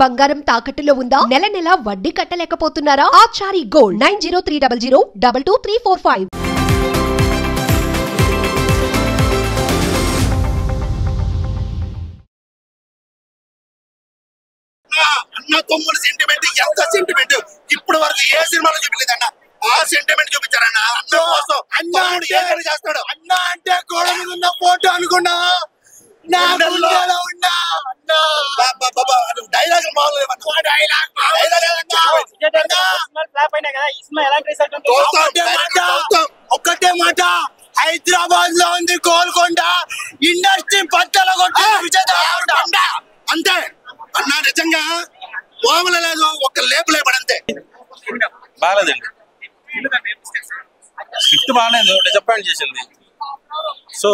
బంగారం తాకట్టులో ఉందా? నెల నెల వడ్డీ కట్టలేకపోతున్నారా? ఆచారి గోల్డ్ 9030022345. అన్న తమ్ముడు సెంటిమెంట్ ఎంత సెంటిమెంట్ ఇప్పుడు వరకు ఏ సినిమాలో చూపించలేదన్న. ఆ సెంటిమెంట్ చూపించారన్న. అన్న కోసం అన్న అంటే చేస్తాడు. అన్న అంటే గోడ మీద ఉన్న ఫోటో అనుకున్నా డైలాగ్ ఒక్కటే మాట, హైదరాబాద్ లో ఉంది గోల్కొండ, ఇండస్ట్రీ పట్టల అంతే అన్న. నిజంగా మామూలు లేదు, ఒక్క లేపు లేపడంతే. బాగాలేదండి, స్క్రిప్ట్ బాగాలేదు, డిసప్పాయింట్ చేసింది. సో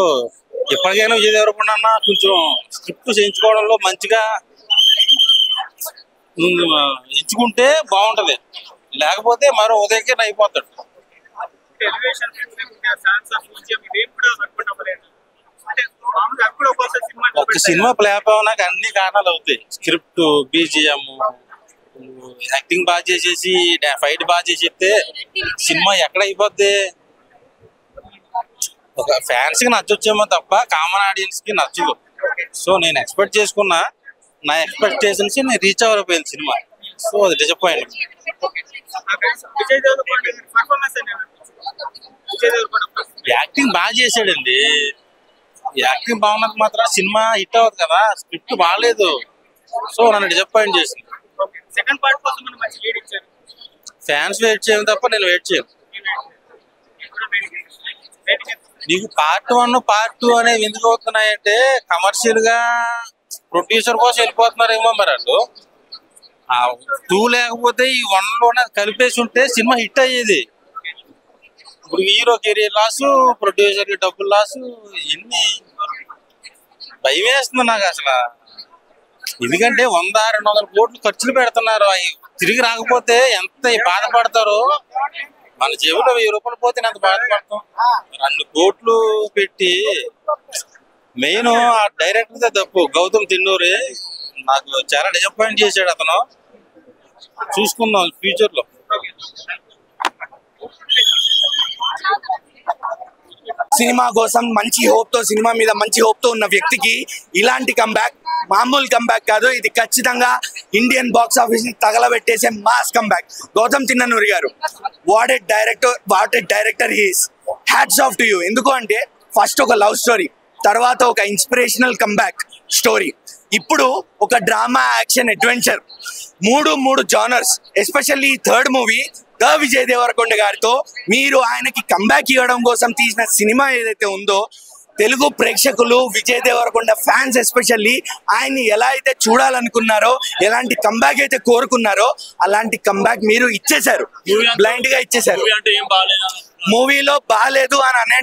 ఎప్పటికైనా విజయ్ దేవరకొండ అన్న కొంచెం స్క్రిప్ట్ చేయించుకోవడంలో మంచిగా ఎంచుకుంటే బాగుంటది, లేకపోతే మరో ఉదయకే అయిపోతాడు. ఒక సినిమా ఫ్లాప్ అవడానికి అన్ని కారణాలు అవుతాయి. స్క్రిప్ట్, బీజిఎం, యాక్టింగ్ బాగా చేసేసి ఫైట్ బాగా చేసేస్తే సినిమా ఎక్కడ అయిపోద్ది? ఒక ఫ్యాన్స్ కి నచ్చొచ్చేమో తప్ప కామన్ ఆడియన్స్ కి నచ్చదు. సో నేను ఎక్స్పెక్ట్ చేసుకున్నా, నా ఎక్స్పెక్టేషన్స్ నేను రీచ్ అవ్వకపోయింది సినిమా. సో అది డిసప్పాయింట్. యాక్టింగ్ బాగా చేసాడండి, యాక్టింగ్ బాగున్నది మాత్రం సినిమా హిట్ అవ్వదు కదా. స్క్రిప్ట్ బాగాలేదు, సో నన్ను డిసప్పాయింట్ చేసింది. ఫ్యాన్స్ వెయిట్ చేయను తప్ప నేను వెయిట్ చేయను. నీకు పార్ట్ 1 పార్ట్ 2 అనేవి ఎందుకు అవుతున్నాయంటే కమర్షియల్ గా ప్రొడ్యూసర్ కోసం వెళ్ళిపోతున్నారేమో. మరి అటు 2 లేకపోతే ఈ 1 లోనే కలిపేసి ఉంటే సినిమా హిట్ అయ్యేది. ఇప్పుడు హీరో కెరీర్ లాస్, ప్రొడ్యూసర్ కి డబ్బులు లాస్, ఎన్ని భయం వేస్తుంది నాకు అసలు. ఎందుకంటే 100-200 కోట్లు ఖర్చులు పెడుతున్నారు, అవి తిరిగి రాకపోతే ఎంత బాధపడతారో. మన జేబులో 1000 రూపాయలు పోతే ఎంత బాధపడతాం. 2 కోట్లు పెట్టి మెయిన్ ఆ డైరెక్టర్ తప్పు. గౌతమ్ తిన్నూరి నాకు చాలా డిసప్పాయింట్ చేశాడు అతను. చూసుకుందాం ఫ్యూచర్ లో. సినిమా కోసం మంచి హోప్ తో, సినిమా మీద మంచి హోప్ తో ఉన్న వ్యక్తికి ఇలాంటి కంబ్యాక్ మామూలు కంబ్యాక్ కాదు, ఇది ఖచ్చితంగా ఇండియన్ బాక్స్ ఆఫీస్ ని తగలబెట్టేసే మాస్ కంబ్యాక్. గౌతమ్ తిన్ననూరి గారు what a director he's. Hats off to you. ఎందుకు అంటే ఫస్ట్ ఒక లవ్ స్టోరీ, తర్వాత ఒక ఇన్స్పిరేషనల్ కంబ్యాక్ స్టోరీ, ఇప్పుడు ఒక డ్రామా, యాక్షన్, అడ్వెంచర్, మూడు genres. Especially third movie the Vijay Devarakonda గారితో మీరు ఆయనకి కంబ్యాక్ ఇవ్వడం కోసం తీసిన సినిమా ఏదైతే ఉందో, తెలుగు ప్రేక్షకులు, విజయ్ దేవరకొండ ఫ్యాన్స్ ఎస్పెషల్లీ ఆయన్ని ఎలా అయితే చూడాలనుకున్నారో, ఎలాంటి కంబ్యాక్ అయితే కోరుకున్నారో అలాంటి కంబ్యాక్ మీరు ఇచ్చేశారు, బ్లైండ్ గా ఇచ్చేశారు. మూవీలో బాగాలేదు అని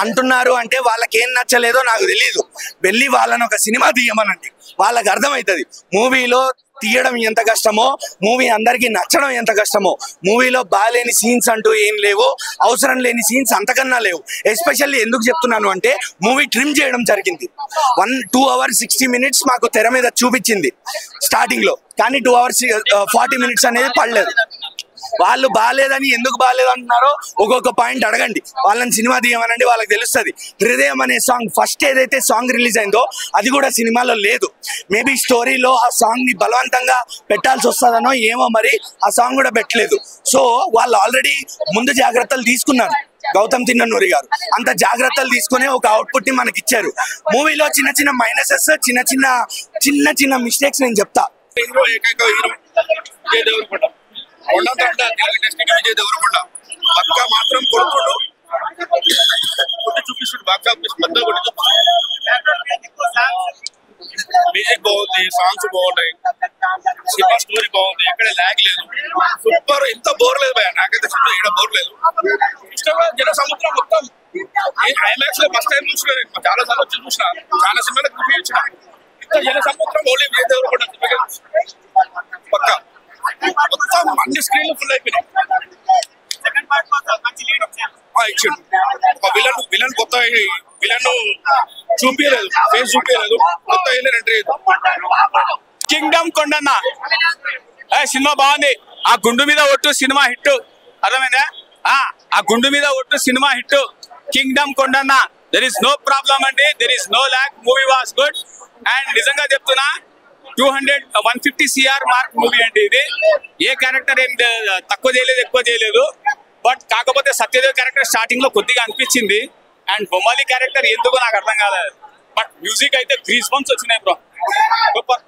అంటున్నారు అంటే వాళ్ళకి ఏం నచ్చలేదో నాకు తెలియదు. వెళ్ళి వాళ్ళని ఒక సినిమా తీయమనండి, వాళ్ళకి అర్థమవుతుంది మూవీలో తీయడం ఎంత కష్టమో, మూవీ అందరికి నచ్చడం ఎంత కష్టమో. మూవీలో బాగాలేని సీన్స్ అంటూ ఏం లేవు, అవసరం లేని సీన్స్ అంతకన్నా లేవు. ఎస్పెషల్లీ ఎందుకు చెప్తున్నాను అంటే మూవీ ట్రిమ్ చేయడం జరిగింది. 2 hours 60 minutes మాకు తెర మీద చూపించింది స్టార్టింగ్ లో, కానీ 2 hours 40 minutes అనేది పడలేదు. వాళ్ళు బాగాలేదని ఎందుకు బాగాలేదు అంటున్నారో ఒక్కొక్క పాయింట్ అడగండి, వాళ్ళని సినిమా తీయమనండి, వాళ్ళకి తెలుస్తుంది. హృదయం అనే సాంగ్ ఫస్ట్ ఏదైతే సాంగ్ రిలీజ్ అయిందో అది కూడా సినిమాలో లేదు. మేబీ స్టోరీలో ఆ సాంగ్ ని బలవంతంగా పెట్టాల్సి వస్తుందనో ఏమో, మరి ఆ సాంగ్ కూడా పెట్టలేదు. సో వాళ్ళు ఆల్రెడీ ముందు జాగ్రత్తలు తీసుకున్నారు. గౌతమ్ తిన్ననూరి గారు అంత జాగ్రత్తలు తీసుకుని ఒక అవుట్పుట్ ని మనకి ఇచ్చారు. మూవీలో చిన్న మైనసెస్, చిన్న మిస్టేక్స్ నేను చెప్తా. విజయ్ దేవరకొండ పక్క మాత్రం కొడుకుడు చూపిస్తాడు, బాక్స్ ఆఫీస్ పెద్ద మ్యూజిక్ బాగుంది, సాంగ్స్ బాగున్నాయి, సినిమా స్టోరీ బాగుంది, ఎక్కడ ల్యాగ్ లేదు, సూపర్. ఇంత బోర్ లేదు భయ, నాకైతే సినిమా ఇక్కడ బోర్ లేదు. ఇష్టంగా జన సముద్రం మొత్తం ఐమాక్స్ లో ఫస్ట్ టైం చూసిన, చాలా సార్లు వచ్చి చూసిన, చాలా సినిమాలకు చూపించిన. ఇంత జన సముద్రం ఓన్లీ విజయ్ దేవరకొండ పక్క మొత్తం అన్ని స్క్రీన్లు ఫుల్ అయిపోయినాయి. ఇచ్చిండు ఒక విలన్ కొత్త విలన్ చూపించలేదు, ఫేస్ చూపించలేదు, కొత్త ఎంట్రీ కింగ్డమ్ కొండన్న సినిమా బాగుంది. ఆ గుండు మీద ఒట్టు సినిమా హిట్. అర్థమైందా? ఆ గుండు మీద ఒట్టు cinema hit. Kingdom Kondanna there is no problem అండి, there is no lack. Movie was good. And నిజంగా చెప్తున్నా 150 CR మార్క్ మూవీ అండి ఇది. ఏ క్యారెక్టర్ ఏం తక్కువ చేయలేదు, ఎక్కువ చేయలేదు. బట్ కాకపోతే సత్యదేవ్ క్యారెక్టర్ స్టార్టింగ్ లో కొద్దిగా అనిపించింది. అండ్ బొమ్మాలి క్యారెక్టర్ ఎందుకో నాకు అర్థం కాలేదు. బట్ మ్యూజిక్ అయితే 3 months వచ్చినాయి బ్రో. సూపర్.